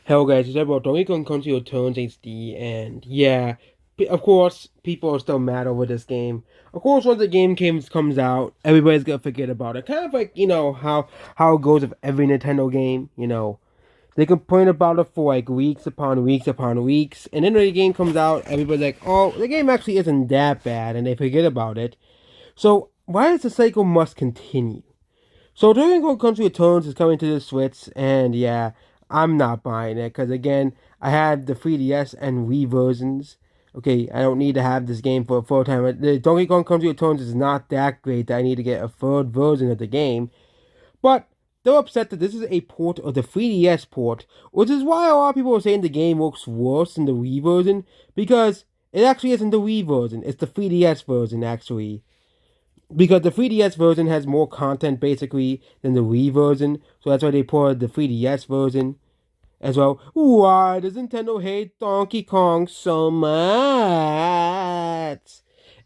Hello guys, it's about Donkey Kong Country Returns HD, and yeah, of course, people are still mad over this game. Of course, once the game comes out, everybody's gonna forget about it. Kind of like, how it goes with every Nintendo game, They complain about it for like weeks upon weeks upon weeks, and then when the game comes out, everybody's like, oh, the game actually isn't that bad, and they forget about it. So, why does the cycle must continue? So Donkey Kong Country Returns is coming to the Switch, and yeah, I'm not buying it because again, I had the 3DS and Wii versions. Okay, I don't need to have this game for a full time. The Donkey Kong Country Returns is not that great that I need to get a third version of the game. But they're upset that this is a port of the 3DS port, which is why a lot of people are saying the game looks worse than the Wii version because it actually isn't the Wii version; it's the 3DS version actually because the 3DS version has more content basically than the Wii version, so that's why they put the 3DS version as well. Why does Nintendo hate Donkey Kong so much?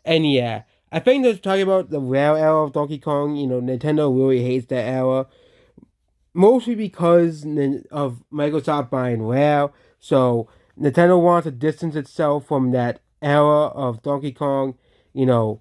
And yeah, I think they're talking about the rare era of Donkey Kong. Nintendo really hates that era, mostly because of Microsoft buying Rare. So Nintendo wants to distance itself from that era of Donkey Kong. You know,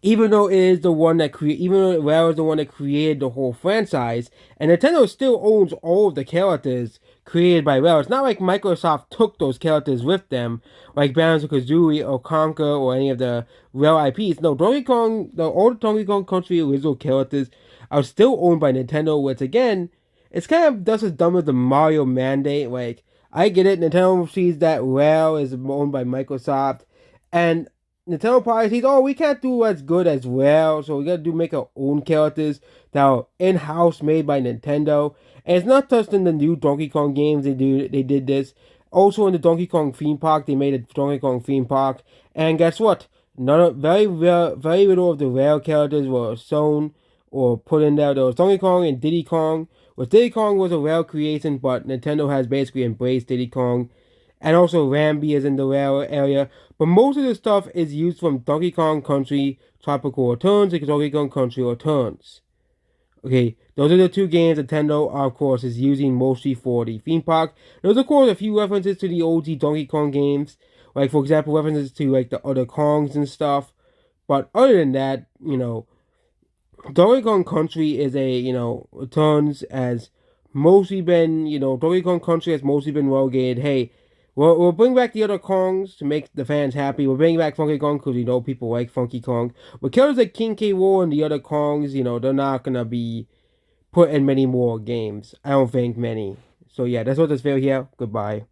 even though it is the one that even though Rare is the one that created the whole franchise, and Nintendo still owns all of the characters created by Rare. It's not like Microsoft took those characters with them, like Banjo-Kazooie or Conker or any of the Rare IPs. No, Donkey Kong, the old Donkey Kong Country original characters are still owned by Nintendo, which again, it's kind of just as dumb as the Mario mandate. Like, I get it, Nintendo sees that Rare is owned by Microsoft, and Nintendo probably sees, oh, we can't do as good as well, so we gotta make our own characters that are in-house made by Nintendo. And it's not just in the new Donkey Kong games they did this. Also in the Donkey Kong theme park, they made a Donkey Kong theme park. And guess what? Very little of the rare characters were shown or put in there. There was Donkey Kong and Diddy Kong. Well, Diddy Kong was a rare creation, but Nintendo has basically embraced Diddy Kong, and also Rambi is in the rare area. But most of the stuff is used from Donkey Kong Country Tropical Returns and Donkey Kong Country Returns. Okay, those are the two games Nintendo, of course, is using mostly for the theme park. There's, of course, a few references to the OG Donkey Kong games, like, for example, references to, like, the other Kongs and stuff. But other than that, Donkey Kong Country is returns as mostly been, Donkey Kong Country has mostly been relegated. Hey, we'll bring back the other Kongs to make the fans happy. We'll bring back Funky Kong because people like Funky Kong. But killers like King K. Rool and the other Kongs, they're not gonna be put in many more games. I don't think many. So yeah, that's what this video here. Goodbye.